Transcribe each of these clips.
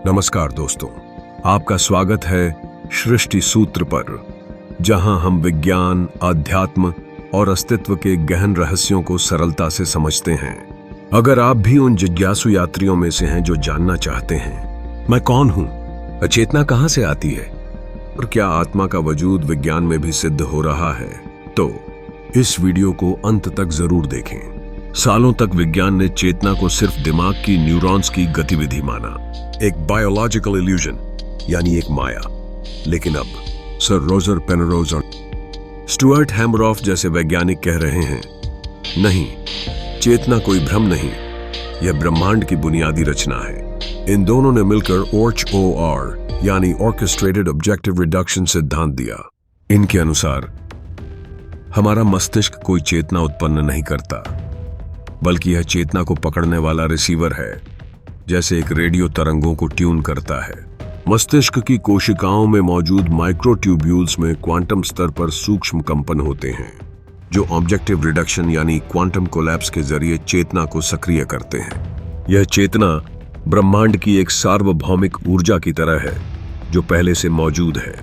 नमस्कार दोस्तों, आपका स्वागत है सृष्टि सूत्र पर, जहां हम विज्ञान, अध्यात्म और अस्तित्व के गहन रहस्यों को सरलता से समझते हैं। अगर आप भी उन जिज्ञासु यात्रियों में से हैं जो जानना चाहते हैं, मैं कौन हूं, अचेतना कहां से आती है और क्या आत्मा का वजूद विज्ञान में भी सिद्ध हो रहा है, तो इस वीडियो को अंत तक जरूर देखें। सालों तक विज्ञान ने चेतना को सिर्फ दिमाग की न्यूरॉन्स की गतिविधि माना, एक बायोलॉजिकल इल्यूजन यानी एक माया। लेकिन अब सर रोजर पेनरोज और स्टुअर्ट हैमरॉफ जैसे वैज्ञानिक कह रहे हैं, नहीं, चेतना कोई भ्रम नहीं, यह ब्रह्मांड की बुनियादी रचना है। इन दोनों ने मिलकर OR यानी ऑर्केस्ट्रेटेड ऑब्जेक्टिव रिडक्शन सिद्धांत दिया। इनके अनुसार हमारा मस्तिष्क कोई चेतना उत्पन्न नहीं करता, बल्कि यह चेतना को पकड़ने वाला रिसीवर है, जैसे एक रेडियो तरंगों को ट्यून करता है। मस्तिष्क की कोशिकाओं में मौजूद माइक्रोट्यूब्यूल्स में क्वांटम स्तर पर सूक्ष्म कंपन होते हैं, जो ऑब्जेक्टिव रिडक्शन यानी क्वांटम कोलैप्स के जरिए चेतना को सक्रिय करते हैं। यह चेतना ब्रह्मांड की एक सार्वभौमिक ऊर्जा की तरह है, जो पहले से मौजूद है,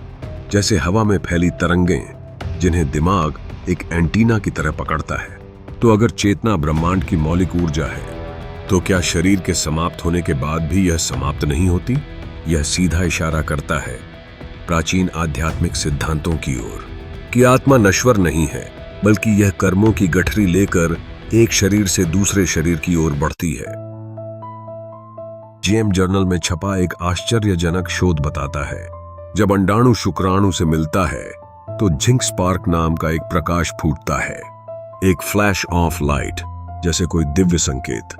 जैसे हवा में फैली तरंगें, जिन्हें दिमाग एक एंटीना की तरह पकड़ता है। तो अगर चेतना ब्रह्मांड की मौलिक ऊर्जा है, तो क्या शरीर के समाप्त होने के बाद भी यह समाप्त नहीं होती? यह सीधा इशारा करता है प्राचीन आध्यात्मिक सिद्धांतों की ओर कि आत्मा नश्वर नहीं है, बल्कि यह कर्मों की गठरी लेकर एक शरीर से दूसरे शरीर की ओर बढ़ती है। जेम जर्नल में छपा एक आश्चर्यजनक शोध बताता है, जब अंडाणु शुक्राणु से मिलता है तो झिंक स्पार्क नाम का एक प्रकाश फूटता है, एक फ्लैश ऑफ लाइट, जैसे कोई दिव्य संकेत।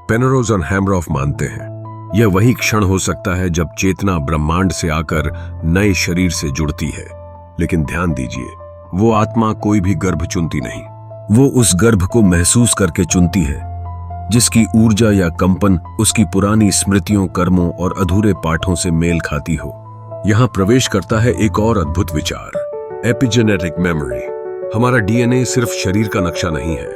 पेनरोज और हैमरॉफ मानते हैं यह वही क्षण हो सकता है जब चेतना ब्रह्मांड से आकर नए शरीर से जुड़ती है। लेकिन ध्यान दीजिए, वो आत्मा कोई भी गर्भ चुनती नहीं, वो उस गर्भ को महसूस करके चुनती है जिसकी ऊर्जा या कंपन उसकी पुरानी स्मृतियों, कर्मों और अधूरे पाठों से मेल खाती हो। यहां प्रवेश करता है एक और अद्भुत विचार, एपिजेनेटिक मेमोरी। हमारा DNA सिर्फ शरीर का नक्शा नहीं है,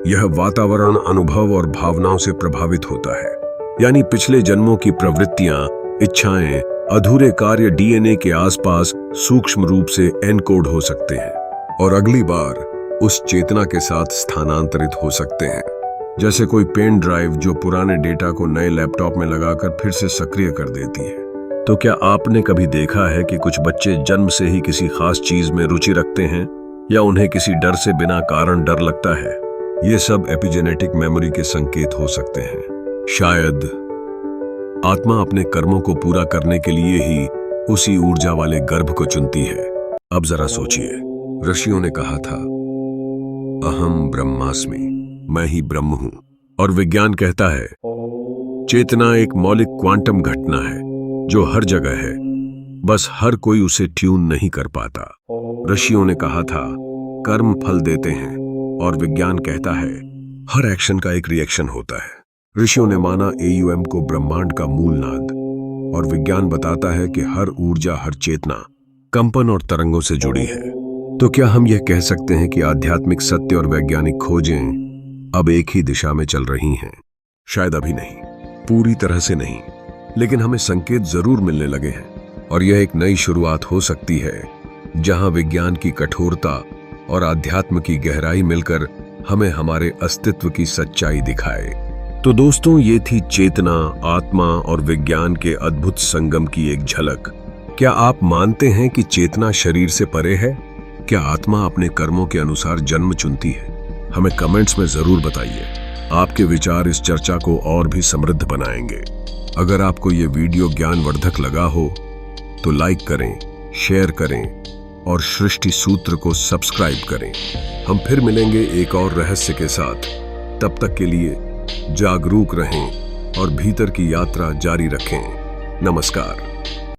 यह वातावरण, अनुभव और भावनाओं से प्रभावित होता है। यानी पिछले जन्मों की प्रवृत्तियां, इच्छाएं, अधूरे कार्य DNA के आसपास सूक्ष्म रूप से एनकोड हो सकते हैं और अगली बार उस चेतना के साथ स्थानांतरित हो सकते हैं, जैसे कोई पेन ड्राइव जो पुराने डेटा को नए लैपटॉप में लगाकर फिर से सक्रिय कर देती है। तो क्या आपने कभी देखा है कि कुछ बच्चे जन्म से ही किसी खास चीज में रुचि रखते हैं, या उन्हें किसी डर से बिना कारण डर लगता है? ये सब एपिजेनेटिक मेमोरी के संकेत हो सकते हैं। शायद आत्मा अपने कर्मों को पूरा करने के लिए ही उसी ऊर्जा वाले गर्भ को चुनती है। अब जरा सोचिए, ऋषियों ने कहा था, अहम ब्रह्मास्मि, मैं ही ब्रह्म हूं, और विज्ञान कहता है चेतना एक मौलिक क्वांटम घटना है जो हर जगह है, बस हर कोई उसे ट्यून नहीं कर पाता। ऋषियों ने कहा था कर्म फल देते हैं, और विज्ञान कहता है हर एक्शन का एक रिएक्शन होता है। ऋषियों ने माना AUM को ब्रह्मांड का मूल नाद, और विज्ञान बताता है कि हर ऊर्जा, हर चेतना कंपन और तरंगों से जुड़ी है। तो क्या हम यह कह सकते हैं कि आध्यात्मिक सत्य और वैज्ञानिक खोजें अब एक ही दिशा में चल रही हैं? शायद अभी नहीं, पूरी तरह से नहीं, लेकिन हमें संकेत जरूर मिलने लगे हैं, और यह एक नई शुरुआत हो सकती है जहां विज्ञान की कठोरता और आध्यात्म की गहराई मिलकर हमें हमारे अस्तित्व की सच्चाई दिखाए। तो दोस्तों, ये थी चेतना, आत्मा और विज्ञान के अद्भुत संगम की एक झलक। क्या आप मानते हैं कि चेतना शरीर से परे है? क्या आत्मा अपने कर्मों के अनुसार जन्म चुनती है? हमें कमेंट्स में जरूर बताइए। आपके विचार इस चर्चा को और भी समृद्ध बनाएंगे। अगर आपको ये वीडियो ज्ञानवर्धक लगा हो तो लाइक करें, शेयर करें और सृष्टि सूत्र को सब्सक्राइब करें। हम फिर मिलेंगे एक और रहस्य के साथ। तब तक के लिए जागरूक रहें और भीतर की यात्रा जारी रखें। नमस्कार।